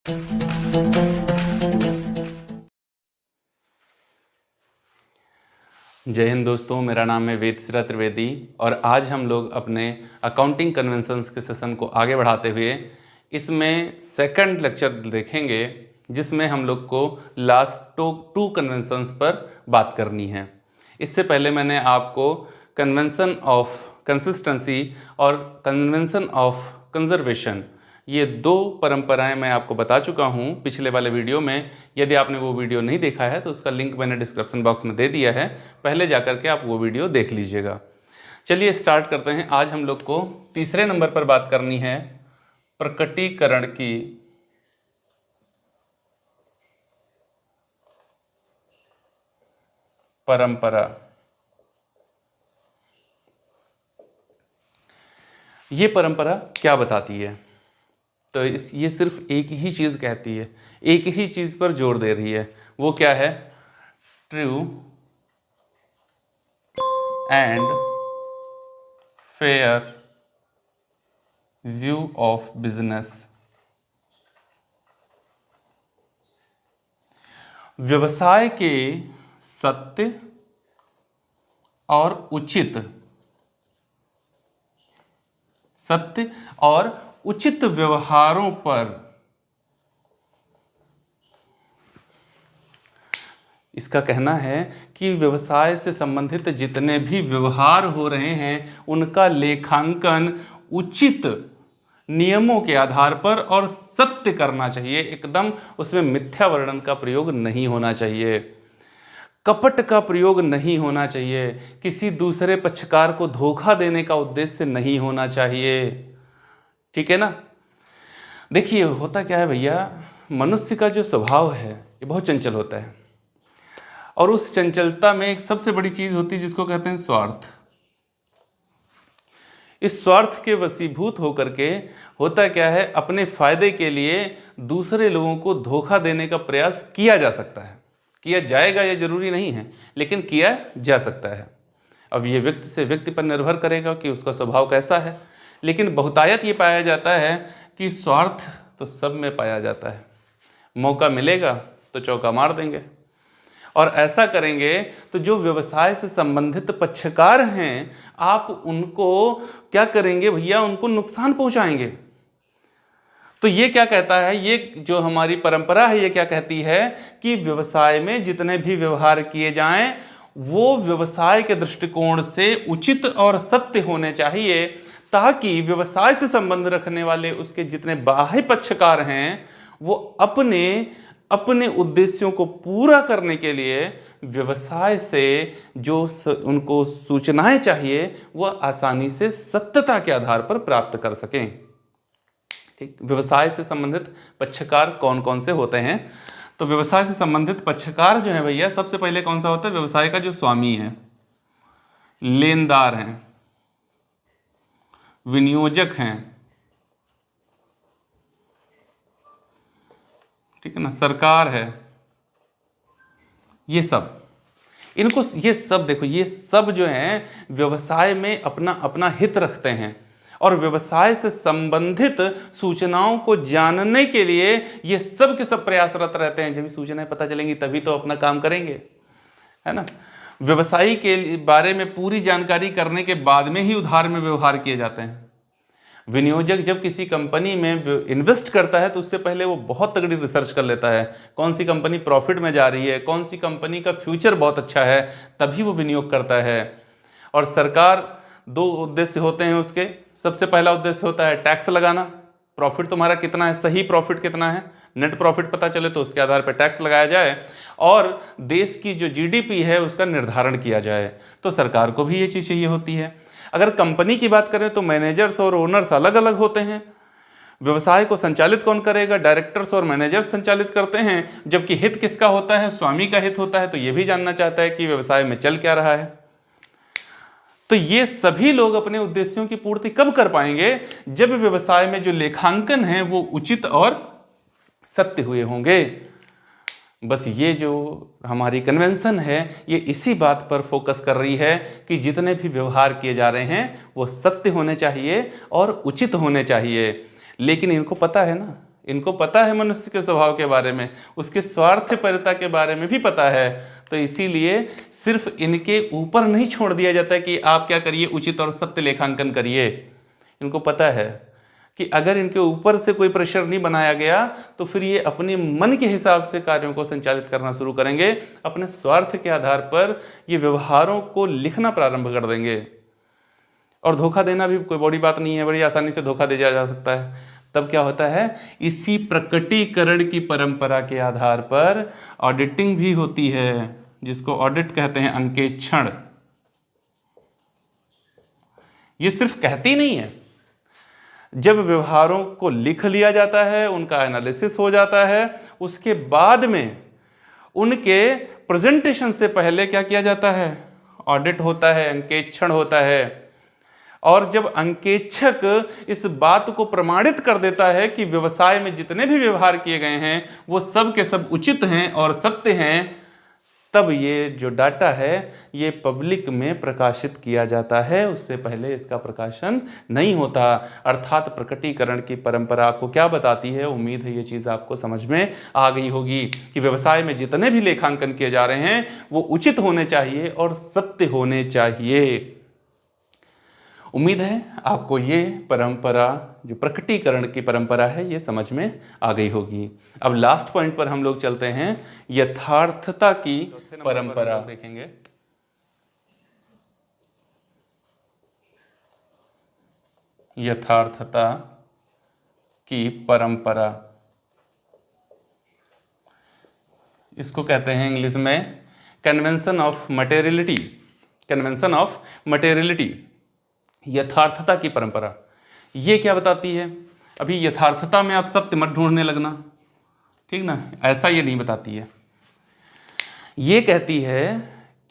जय हिंद दोस्तों, मेरा नाम है वेदश्री त्रिवेदी और आज हम लोग अपने अकाउंटिंग कन्वेंशंस के सेशन को आगे बढ़ाते हुए इसमें सेकंड लेक्चर देखेंगे, जिसमें हम लोग को लास्ट टू कन्वेंशंस पर बात करनी है। इससे पहले मैंने आपको कन्वेंशन ऑफ कंसिस्टेंसी और कन्वेंशन ऑफ कंजर्वेशन, ये दो परंपराएं मैं आपको बता चुका हूं पिछले वाले वीडियो में। यदि आपने वो वीडियो नहीं देखा है तो उसका लिंक मैंने डिस्क्रिप्शन बॉक्स में दे दिया है, पहले जाकर के आप वो वीडियो देख लीजिएगा। चलिए स्टार्ट करते हैं। आज हम लोग को तीसरे नंबर पर बात करनी है प्रकटीकरण की परंपरा। ये परंपरा क्या बताती है? तो ये सिर्फ एक ही चीज़ कहती है, एक ही चीज़ पर जोर दे रही है। वो क्या है? True and fair view of business. व्यवसाय के सत्य और उचित व्यवहारों पर, इसका कहना है कि व्यवसाय से संबंधित जितने भी व्यवहार हो रहे हैं उनका लेखांकन उचित नियमों के आधार पर और सत्य करना चाहिए। एकदम उसमें मिथ्या वर्णन का प्रयोग नहीं होना चाहिए, कपट का प्रयोग नहीं होना चाहिए, किसी दूसरे पक्षकार को धोखा देने का उद्देश्य नहीं होना चाहिए। ठीक है ना? देखिए होता क्या है भैया, मनुष्य का जो स्वभाव है ये बहुत चंचल होता है और उस चंचलता में एक सबसे बड़ी चीज होती है जिसको कहते हैं स्वार्थ। इस स्वार्थ के वशीभूत होकर के होता क्या है, अपने फायदे के लिए दूसरे लोगों को धोखा देने का प्रयास किया जा सकता है। किया जाएगा ये जरूरी नहीं है, लेकिन किया जा सकता है। अब ये व्यक्ति से व्यक्ति पर निर्भर करेगा कि उसका स्वभाव कैसा है, लेकिन बहुतायत ये पाया जाता है कि स्वार्थ तो सब में पाया जाता है। मौका मिलेगा तो चौका मार देंगे, और ऐसा करेंगे तो जो व्यवसाय से संबंधित पक्षकार हैं आप उनको क्या करेंगे भैया, उनको नुकसान पहुंचाएंगे। तो ये क्या कहता है, ये जो हमारी परंपरा है ये क्या कहती है कि व्यवसाय में जितने भी व्यवहार किए जाएं वो व्यवसाय के दृष्टिकोण से उचित और सत्य होने चाहिए, ताकि व्यवसाय से संबंध रखने वाले उसके जितने बाह्य पक्षकार हैं वो अपने उद्देश्यों को पूरा करने के लिए व्यवसाय से जो उनको सूचनाएं चाहिए वह आसानी से सत्यता के आधार पर प्राप्त कर सकें। ठीक, व्यवसाय से संबंधित पक्षकार कौन कौन से होते हैं? तो व्यवसाय से संबंधित पक्षकार जो है भैया, सबसे पहले कौन सा होता है? व्यवसाय का जो स्वामी है, लेनदार हैं, विनियोजक हैं, ठीक है ना, सरकार है। ये सब इनको ये सब देखो, ये सब जो है व्यवसाय में अपना अपना हित रखते हैं और व्यवसाय से संबंधित सूचनाओं को जानने के लिए ये सब के सब प्रयासरत रहते हैं। जब सूचनाएं पता चलेंगी तभी तो अपना काम करेंगे, है ना। व्यवसायी के बारे में पूरी जानकारी करने के बाद में ही उधार में व्यवहार किए जाते हैं। विनियोजक जब किसी कंपनी में इन्वेस्ट करता है तो उससे पहले वो बहुत तगड़ी रिसर्च कर लेता है, कौन सी कंपनी प्रॉफिट में जा रही है, कौन सी कंपनी का फ्यूचर बहुत अच्छा है, तभी वो विनियोग करता है। और सरकार, दो उद्देश्य होते हैं उसके। सबसे पहला उद्देश्य होता है टैक्स लगाना, प्रॉफिट तुम्हारा कितना है, सही प्रॉफिट कितना है, नेट प्रॉफिट पता चले तो उसके आधार पर टैक्स लगाया जाए और देश की जो जीडीपी है उसका निर्धारण किया जाए। तो सरकार को भी ये चीज़ चाहिए होती है। अगर कंपनी की बात करें तो मैनेजर्स और ओनर्स अलग अलग होते हैं। व्यवसाय को संचालित कौन करेगा? डायरेक्टर्स और मैनेजर्स संचालित करते हैं, जबकि हित किसका होता है? स्वामी का हित होता है। तो ये भी जानना चाहता है कि व्यवसाय में चल क्या रहा है। तो ये सभी लोग अपने उद्देश्यों की पूर्ति कब कर पाएंगे? जब व्यवसाय में जो लेखांकन है वो उचित और सत्य हुए होंगे। बस ये जो हमारी कन्वेंशन है ये इसी बात पर फोकस कर रही है कि जितने भी व्यवहार किए जा रहे हैं वो सत्य होने चाहिए और उचित होने चाहिए। लेकिन इनको पता है ना, इनको पता है मनुष्य के स्वभाव के बारे में, उसके स्वार्थपरता के बारे में भी पता है। तो इसीलिए सिर्फ इनके ऊपर नहीं छोड़ दिया जाता कि आप क्या करिए, उचित और सत्य लेखांकन करिए। इनको पता है कि अगर इनके ऊपर से कोई प्रेशर नहीं बनाया गया तो फिर ये अपने मन के हिसाब से कार्यों को संचालित करना शुरू करेंगे। अपने स्वार्थ के आधार पर ये व्यवहारों को लिखना प्रारंभ कर देंगे। और धोखा देना भी कोई बड़ी बात नहीं है, बड़ी आसानी से धोखा दिया जा सकता है। तब क्या होता है, इसी प्रकटीकरण की परंपरा के आधार पर ऑडिटिंग भी होती है, जिसको ऑडिट कहते हैं, अंकेक्षण। ये सिर्फ कहती नहीं है, जब व्यवहारों को लिख लिया जाता है, उनका एनालिसिस हो जाता है, उसके बाद में उनके प्रेजेंटेशन से पहले क्या किया जाता है, ऑडिट होता है, अंकेक्षण होता है। और जब अंकेक्षक इस बात को प्रमाणित कर देता है कि व्यवसाय में जितने भी व्यवहार किए गए हैं वो सब के सब उचित हैं और सत्य हैं, तब ये जो डाटा है ये पब्लिक में प्रकाशित किया जाता है। उससे पहले इसका प्रकाशन नहीं होता। अर्थात प्रकटीकरण की परंपरा आपको क्या बताती है, उम्मीद है ये चीज़ आपको समझ में आ गई होगी कि व्यवसाय में जितने भी लेखांकन किए जा रहे हैं वो उचित होने चाहिए और सत्य होने चाहिए। उम्मीद है आपको ये परंपरा, जो प्रकटीकरण की परंपरा है, ये समझ में आ गई होगी। अब लास्ट पॉइंट पर हम लोग चलते हैं, यथार्थता की परंपरा देखेंगे। यथार्थता की परंपरा, इसको कहते हैं इंग्लिश में convention of materiality. Convention of materiality, यथार्थता की परंपरा। ये क्या बताती है, अभी यथार्थता में आप सत्य मत ढूंढने लगना, ठीक ना, ऐसा ये नहीं बताती है। ये कहती है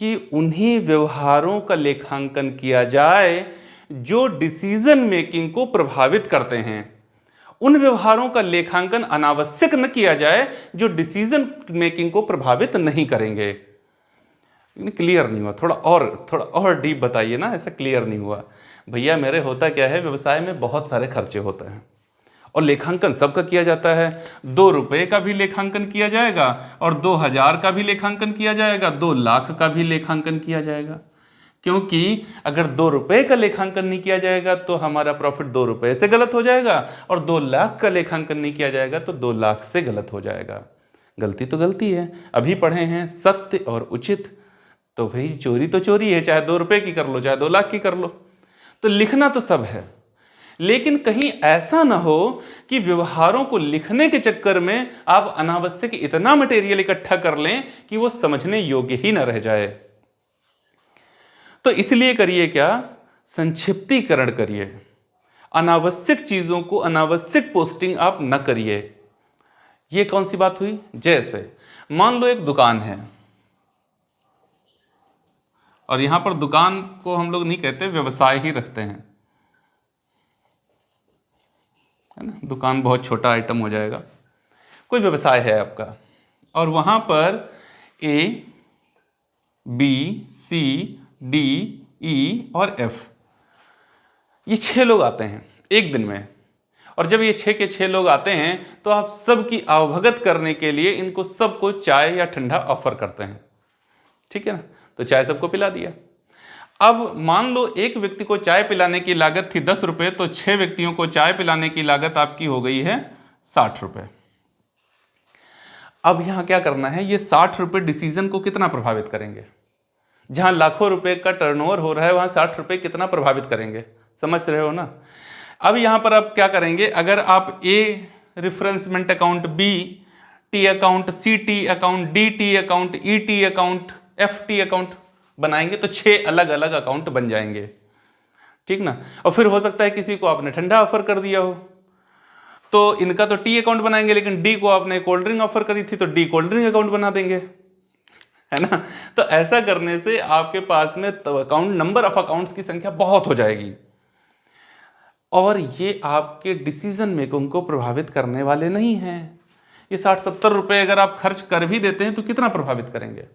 कि उन्हीं व्यवहारों का लेखांकन किया जाए जो डिसीजन मेकिंग को प्रभावित करते हैं। उन व्यवहारों का लेखांकन अनावश्यक न किया जाए जो डिसीजन मेकिंग को प्रभावित नहीं करेंगे। क्लियर नहीं हुआ, थोड़ा और डीप बताइए ना, ऐसा क्लियर नहीं हुआ। भैया मेरे होता क्या है, व्यवसाय में बहुत सारे खर्चे होते हैं और लेखांकन सबका किया जाता है। 2 रुपये का भी लेखांकन किया जाएगा और 2000 का भी लेखांकन किया जाएगा, 2 लाख का भी लेखांकन किया जाएगा। क्योंकि अगर 2 रुपये का लेखांकन नहीं किया जाएगा तो हमारा प्रॉफिट 2 रुपये से गलत हो जाएगा, और 2 लाख का लेखांकन नहीं किया जाएगा तो 2 लाख से गलत हो जाएगा। गलती तो गलती है। अभी पढ़े हैं सत्य और उचित, तो भाई चोरी तो चोरी है, चाहे 2 रुपये की कर लो चाहे 2 लाख की कर लो। तो लिखना तो सब है, लेकिन कहीं ऐसा ना हो कि व्यवहारों को लिखने के चक्कर में आप अनावश्यक इतना मटेरियल इकट्ठा कर लें कि वो समझने योग्य ही ना रह जाए। तो इसलिए करिए क्या, संक्षिप्तीकरण करिए। अनावश्यक चीजों को, अनावश्यक पोस्टिंग आप न करिए। ये कौन सी बात हुई, जैसे मान लो एक दुकान है, और यहां पर दुकान को हम लोग नहीं कहते, व्यवसाय ही रखते हैं, है ना। दुकान बहुत छोटा आइटम हो जाएगा। कोई व्यवसाय है आपका, और वहां पर A, B, C, D, E और F, ये 6 लोग आते हैं एक दिन में। और जब ये 6 के 6 लोग आते हैं तो आप सबकी अवभगत करने के लिए इनको सबको चाय या ठंडा ऑफर करते हैं, ठीक है ना। तो चाय सबको पिला दिया। अब मान लो एक व्यक्ति को चाय पिलाने की लागत थी 10 रुपये, तो 6 व्यक्तियों को चाय पिलाने की लागत आपकी हो गई है 60 रुपये। अब यहां क्या करना है, ये 60 रुपये डिसीजन को कितना प्रभावित करेंगे। जहां लाखों रुपए का टर्नओवर हो रहा है वहां 60 रुपये कितना प्रभावित करेंगे, समझ रहे हो ना। अब यहां पर आप क्या करेंगे, अगर आप A रिफरेंसमेंट account, B T account, C T account, D T account, E T account, F T account बनाएंगे तो 6 अलग अलग अकाउंट बन जाएंगे, ठीक ना। और फिर हो सकता है किसी को आपने ठंडा ऑफर कर दिया हो, तो इनका तो टी अकाउंट बनाएंगे, लेकिन डी को आपने कोल्ड ड्रिंक ऑफर करी थी तो डी कोल्ड ड्रिंक अकाउंट बना देंगे, है ना। तो ऐसा करने से आपके पास में अकाउंट, नंबर ऑफ अकाउंट्स की संख्या बहुत हो जाएगी, और ये आपके डिसीजन मेकिंग को प्रभावित करने वाले नहीं हैं। ये 60-70 रुपये अगर आप खर्च कर भी देते हैं तो कितना प्रभावित करेंगे।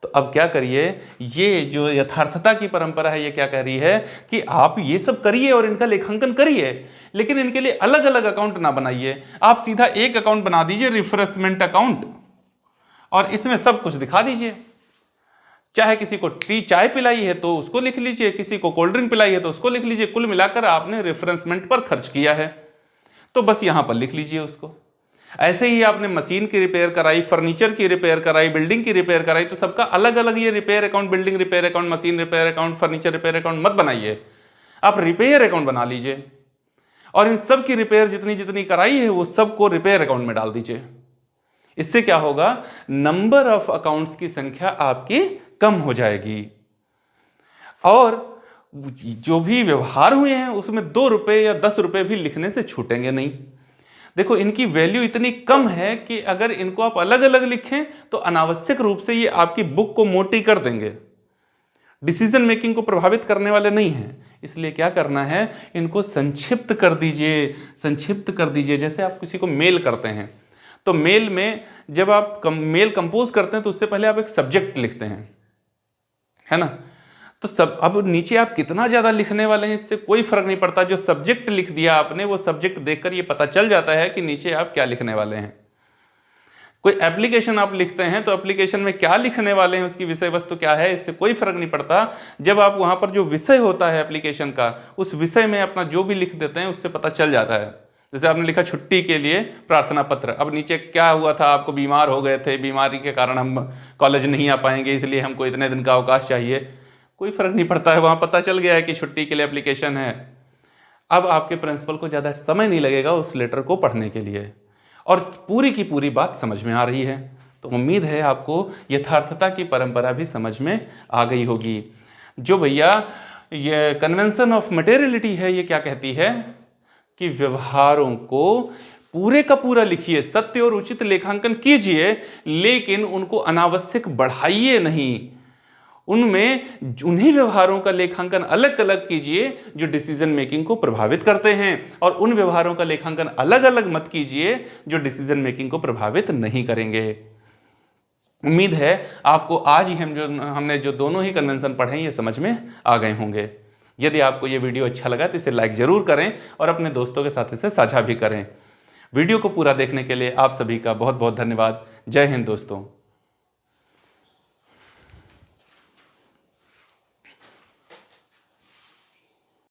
तो अब क्या करिए, ये जो यथार्थता की परंपरा है ये क्या कह रही है कि आप ये सब करिए और इनका लेखांकन करिए, लेकिन इनके लिए अलग अलग अकाउंट ना बनाइए। आप सीधा एक अकाउंट बना दीजिए, रिफ्रेशमेंट अकाउंट, और इसमें सब कुछ दिखा दीजिए। चाहे किसी को चाय पिलाई है तो उसको लिख लीजिए, किसी को कोल्ड ड्रिंक पिलाई है तो उसको लिख लीजिए। कुल मिलाकर आपने रिफ्रेशमेंट पर खर्च किया है तो बस यहां पर लिख लीजिए उसको। ऐसे ही आपने मशीन की रिपेयर कराई, फर्नीचर की रिपेयर कराई, बिल्डिंग की रिपेयर कराई, तो सबका अलग अलग ये repair account, building repair account, machine repair account, furniture repair account मत बनाइए। आप रिपेयर अकाउंट बना लीजिए और इन सब की रिपेयर जितनी जितनी कराई है वो सबको रिपेयर अकाउंट में डाल दीजिए। इससे क्या होगा, नंबर ऑफ अकाउंट्स की संख्या आपकी कम हो जाएगी और जो भी व्यवहार हुए हैं उसमें 2 रुपए या 10 रुपए भी लिखने से छूटेंगे नहीं। देखो इनकी वैल्यू इतनी कम है कि अगर इनको आप अलग अलग लिखें तो अनावश्यक रूप से ये आपकी बुक को मोटी कर देंगे, डिसीजन मेकिंग को प्रभावित करने वाले नहीं हैं। इसलिए क्या करना है, इनको संक्षिप्त कर दीजिए, संक्षिप्त कर दीजिए। जैसे आप किसी को मेल करते हैं तो मेल में जब आप मेल कंपोज करते हैं तो उससे पहले आप एक सब्जेक्ट लिखते हैं, है ना। तो सब अब नीचे आप कितना ज़्यादा लिखने वाले हैं इससे कोई फर्क नहीं पड़ता। जो सब्जेक्ट लिख दिया आपने वो सब्जेक्ट देखकर ये पता चल जाता है कि नीचे आप क्या लिखने वाले हैं। कोई एप्लीकेशन आप लिखते हैं तो एप्लीकेशन में क्या लिखने वाले हैं, उसकी विषय वस्तु क्या है, इससे कोई फर्क नहीं पड़ता। जब आप वहाँ पर जो विषय होता है एप्लीकेशन का, उस विषय में अपना जो भी लिख देते हैं उससे पता चल जाता है। जैसे आपने लिखा छुट्टी के लिए प्रार्थना पत्र, अब नीचे क्या हुआ था, आपको बीमार हो गए थे, बीमारी के कारण हम कॉलेज नहीं आ पाएंगे इसलिए हमको इतने दिन का अवकाश चाहिए, कोई फर्क नहीं पड़ता है, वहाँ पता चल गया है कि छुट्टी के लिए एप्लीकेशन है। अब आपके प्रिंसिपल को ज़्यादा समय नहीं लगेगा उस लेटर को पढ़ने के लिए और पूरी की पूरी बात समझ में आ रही है। तो उम्मीद है आपको यथार्थता की परंपरा भी समझ में आ गई होगी। जो भैया ये कन्वेंशन ऑफ मटेरियलिटी है ये क्या कहती है कि व्यवहारों को पूरे का पूरा लिखिए, सत्य और उचित लेखांकन कीजिए, लेकिन उनको अनावश्यक बढ़ाइए नहीं। उनमें उन्हीं व्यवहारों का लेखांकन अलग अलग कीजिए जो डिसीजन मेकिंग को प्रभावित करते हैं और उन व्यवहारों का लेखांकन अलग अलग मत कीजिए जो डिसीजन मेकिंग को प्रभावित नहीं करेंगे। उम्मीद है आपको आज ही हमने जो दोनों ही कन्वेंशन पढ़े हैं ये समझ में आ गए होंगे। यदि आपको ये वीडियो अच्छा लगा तो इसे लाइक जरूर करें और अपने दोस्तों के साथ इसे साझा भी करें। वीडियो को पूरा देखने के लिए आप सभी का बहुत बहुत धन्यवाद। जय हिंद दोस्तों।